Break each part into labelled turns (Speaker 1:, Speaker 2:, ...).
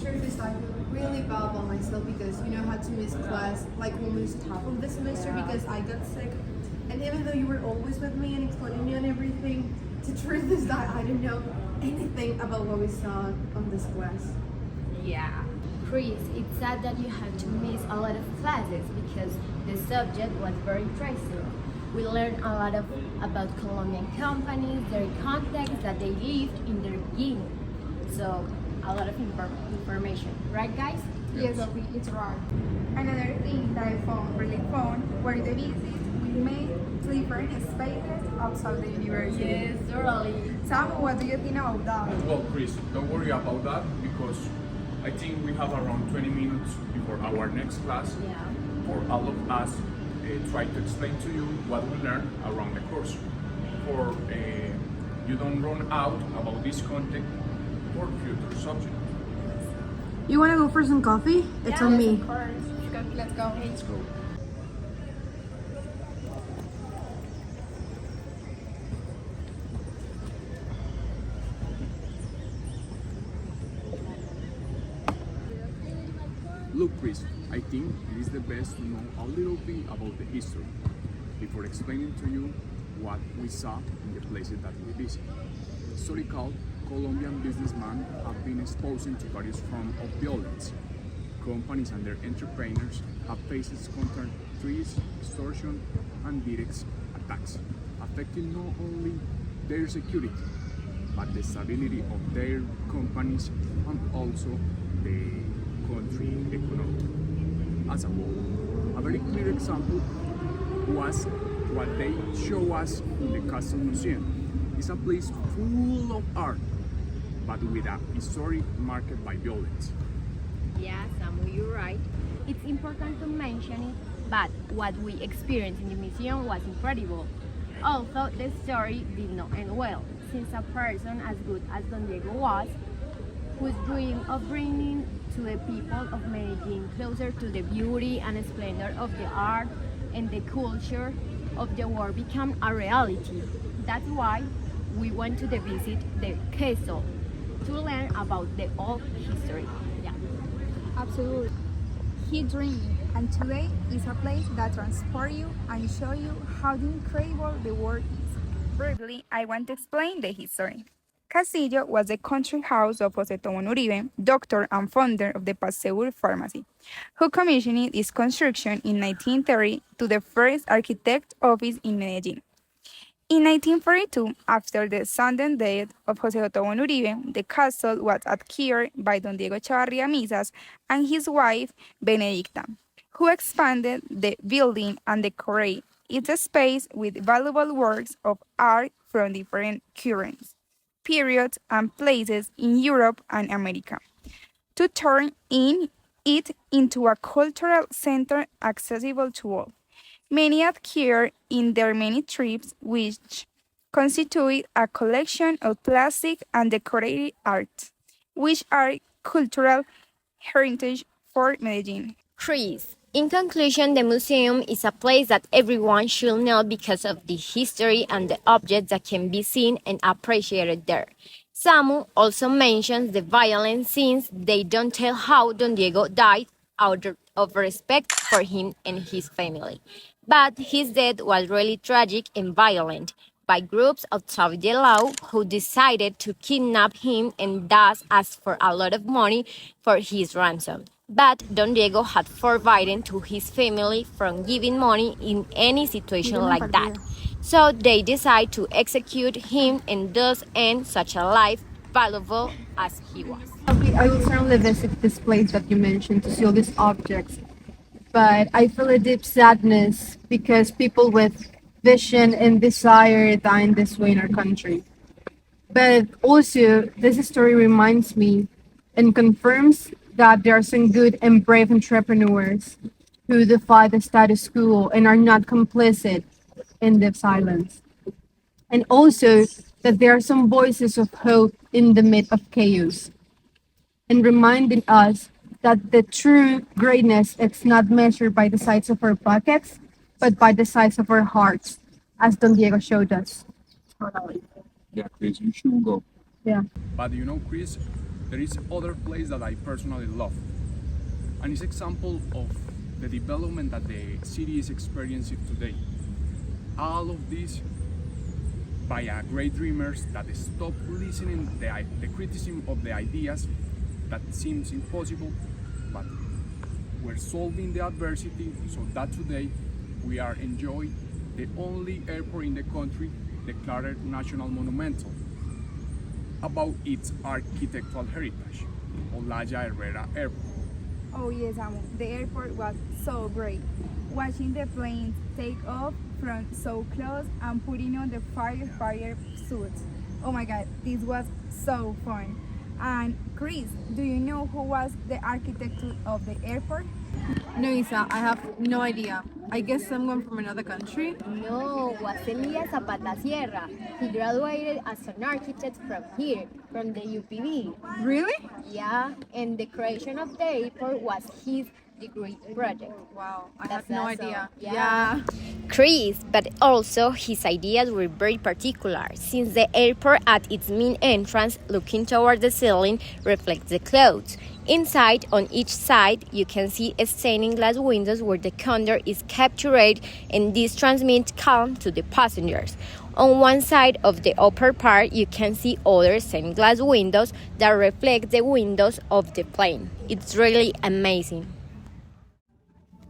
Speaker 1: truth is, I feel really bad about myself because I had to miss class like almost half of the semester because I got sick. And even though you were always with me and explaining me on everything, the truth is that I don't know anything about what we saw on this class.
Speaker 2: Yeah. Chris, it's sad that you had to miss a lot of classes because the subject was very interesting. We learned a lot about Colombian companies, their context that they lived in their beginning. So, a lot of information, right, guys?
Speaker 3: Yes, Sophie, it's right. Another thing that I found really fun were the visits we made to different spaces outside the university.
Speaker 2: Yes, totally.
Speaker 3: Sam, what do you think about that?
Speaker 4: Well, Chris, don't worry about that because I think we have around 20 minutes before our next class
Speaker 2: Yeah.
Speaker 4: for all of us try to explain to you what we learned around the course. For you don't run out about this content for future subject.
Speaker 1: You want to go for some coffee? It's on me.
Speaker 3: Of course. Let's go.
Speaker 4: Let's go. Look, Chris, I think it is the best to know a little bit about the history before explaining to you what we saw in the places that we visit. Historical Colombian businessmen have been exposed to various forms of violence. Companies and their entrepreneurs have faced constant threats, extortion, and direct attacks, affecting not only their security, but the stability of their companies and also the country economy as a whole. A very clear example was what they show us in the Castle Museum. It's a place full of art, but with a history marked by violence.
Speaker 2: Yeah, Samu, you're right. It's important to mention it, but what we experienced in the museum was incredible. Although the story did not end well, since a person as good as Don Diego was, whose dream of bringing to the people of Medellin closer to the beauty and splendor of the art and the culture of the world became a reality. That's why we went to visit the castle to learn about the old history. Yeah.
Speaker 3: Absolutely. He dreamed, and today is a place that transports you and show you how incredible the world is. Briefly, I want to explain the history. Castillo was the country house of Jose Tomon Uribe, doctor and founder of the Pasteur Pharmacy, who commissioned its construction in 1930 to the first architect office in Medellin. In 1942, after the sudden death of Jose Tomon Uribe, the castle was acquired by Don Diego Chavarria Misas and his wife Benedicta, who expanded the building and decorated its space with valuable works of art from different currents, periods, and places in Europe and America, to turn it into a cultural center accessible to all. Many adhere in their many trips, which constitute a collection of plastic and decorated art, which are cultural heritage for Medellin.
Speaker 2: Chris, in conclusion, the museum is a place that everyone should know because of the history and the objects that can be seen and appreciated there. Samu also mentions the violence since they don't tell how Don Diego died out of respect for him and his family. But his death was really tragic and violent by groups outside the law who decided to kidnap him and thus ask for a lot of money for his ransom. But Don Diego had forbidden to his family from giving money in any situation like that. So they decide to execute him and thus end such a life valuable as he was.
Speaker 1: Okay, I will certainly visit this place that you mentioned to see all these objects, but I feel a deep sadness because people with vision and desire die in this way in our country. But also, this story reminds me and confirms that there are some good and brave entrepreneurs who defy the status quo and are not complicit in the silence. And also that there are some voices of hope in the midst of chaos, and reminding us that the true greatness is not measured by the size of our pockets, but by the size of our hearts, as Don Diego showed us.
Speaker 4: Yeah, Chris, you should go.
Speaker 1: Yeah.
Speaker 4: But you know, Chris, There is other place that I personally love, and it's example of the development that the city is experiencing today. All of this by a great dreamers that stop listening the criticism of the ideas that seems impossible, but we're solving the adversity so that today we are enjoying the only airport in the country declared national monumental about its architectural heritage, Olaya Herrera Airport.
Speaker 3: Oh yes, Amo. The airport was so great. Watching the planes take off from so close and putting on the firefighter suits. Oh my god, this was so fun. And Chris, do you know who was the architect of the airport?
Speaker 1: No, Isa, I have no idea. I guess someone from another country.
Speaker 2: No, was Elias Zapata Sierra. He graduated as an architect from here, from the UPB.
Speaker 1: Really?
Speaker 2: Yeah, and the creation of the airport was his degree project.
Speaker 1: Wow, I
Speaker 2: That's
Speaker 1: have no
Speaker 2: awesome.
Speaker 1: idea.
Speaker 2: Yeah. Chris, but also his ideas were very particular, since the airport at its main entrance, looking toward the ceiling, reflects the clouds. Inside, on each side, you can see stained glass windows where the condor is captured, and this transmits calm to the passengers. On one side of the upper part, you can see other stained glass windows that reflect the windows of the plane. It's really amazing.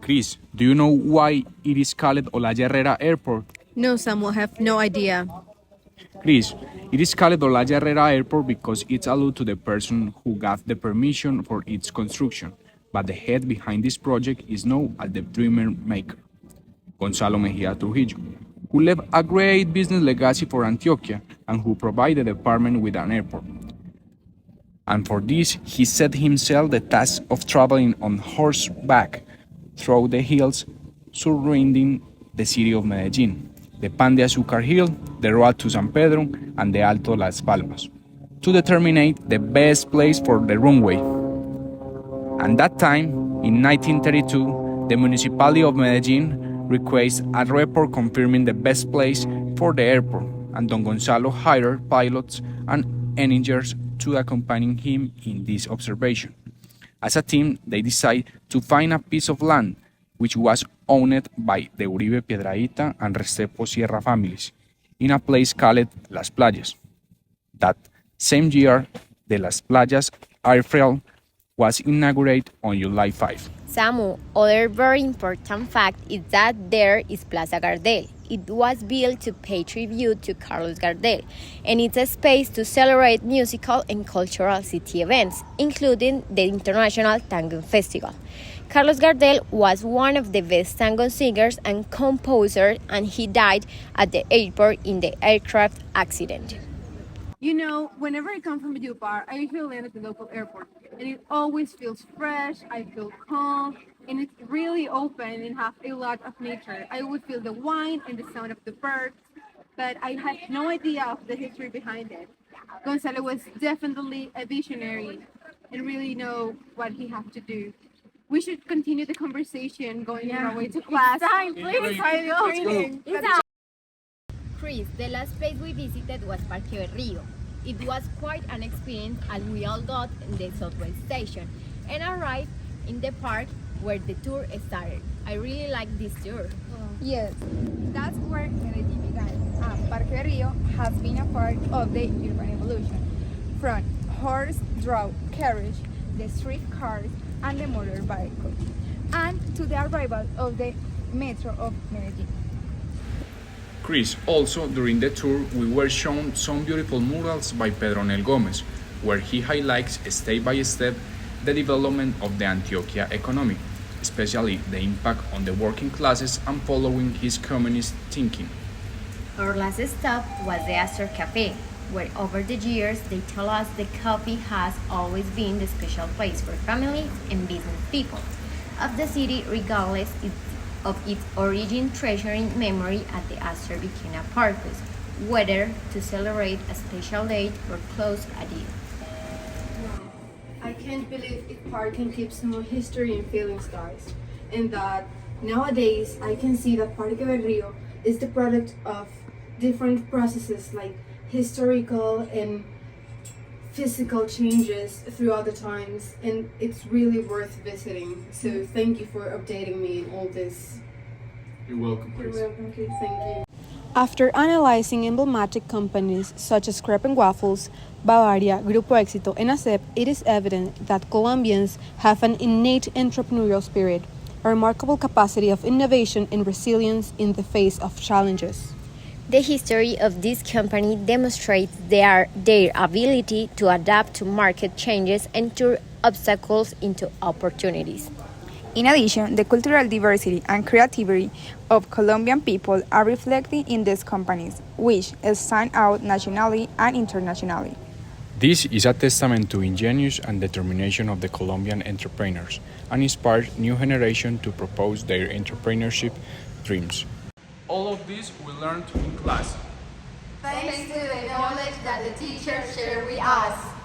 Speaker 4: Chris, do you know why it is called Olaya Herrera Airport?
Speaker 1: No, Samuel, I have no idea.
Speaker 4: Chris, it is called Olaya Herrera Airport because it's alluded to the person who gave the permission for its construction, but the head behind this project is known as the dreamer maker, Gonzalo Mejia Trujillo, who left a great business legacy for Antioquia and who provided the department with an airport. And for this, he set himself the task of traveling on horseback through the hills surrounding the city of Medellin, the Pan de Azúcar Hill, the road to San Pedro, and the Alto Las Palmas, to determine the best place for the runway. And that time, in 1932, the municipality of Medellin requested a report confirming the best place for the airport, and Don Gonzalo hired pilots and engineers to accompany him in this observation. As a team, they decided to find a piece of land which was owned by the Uribe Piedrahita and Restrepo Sierra families in a place called Las Playas. That same year, the Las Playas airfield was inaugurated on July 5.
Speaker 2: Samu, other very important fact is that there is Plaza Gardel. It was built to pay tribute to Carlos Gardel, and it's a space to celebrate musical and cultural city events, including the International Tango Festival. Carlos Gardel was one of the best tango singers and composers, and he died at the airport in the aircraft accident.
Speaker 1: You know, whenever I come from Valledupar, I usually land at the local airport, and it always feels fresh. I feel calm, and it's really open and have a lot of nature. I would feel the wind and the sound of the birds, but I had no idea of the history behind it. Gonzalo was definitely a visionary and really know what he had to do. We should continue the conversation going on our way to class.
Speaker 3: Time, please.
Speaker 2: Chris, the last place we visited was Parque del Rio. It was quite an experience as we all got in the subway station and arrived in the park where the tour started. I really like this tour.
Speaker 3: Yes, that's where Medellin began. Parque del Rio has been a part of the urban evolution, from horse-drawn carriage, the streetcars, and the motorbike, and to the arrival of the metro of Medellin.
Speaker 4: Chris, also during the tour, we were shown some beautiful murals by Pedro Nel Gomez, where he highlights step by step the development of the Antioquia economy, especially the impact on the working classes and following his communist thinking.
Speaker 2: Our last stop was the Astor Cafe, where over the years they tell us the coffee has always been the special place for families and business people of the city, regardless of its origin, treasuring memory at the Astor became a purpose, whether to celebrate a special date or close a deal.
Speaker 1: I can't believe it park can keep some more history and feelings, guys. And that nowadays I can see that Parque del Rio is the product of different processes like historical and physical changes throughout the times, and it's really worth visiting. So thank you for updating me in all this.
Speaker 4: You're welcome,
Speaker 1: You're
Speaker 4: Chris.
Speaker 1: welcome, Chris. Thank you.
Speaker 5: After analyzing emblematic companies such as Crepe and Waffles, Bavaria, Grupo Éxito, and ASEP, it is evident that Colombians have an innate entrepreneurial spirit, a remarkable capacity of innovation and resilience in the face of challenges.
Speaker 2: The history of this company demonstrates their ability to adapt to market changes and turn obstacles into opportunities.
Speaker 3: In addition, the cultural diversity and creativity of Colombian people are reflected in these companies, which stand out nationally and internationally.
Speaker 4: This is a testament to ingenious and determination of the Colombian entrepreneurs and inspires new generation to propose their entrepreneurship dreams. All of this we learned in class.
Speaker 2: Thanks to the knowledge that the teachers share with us.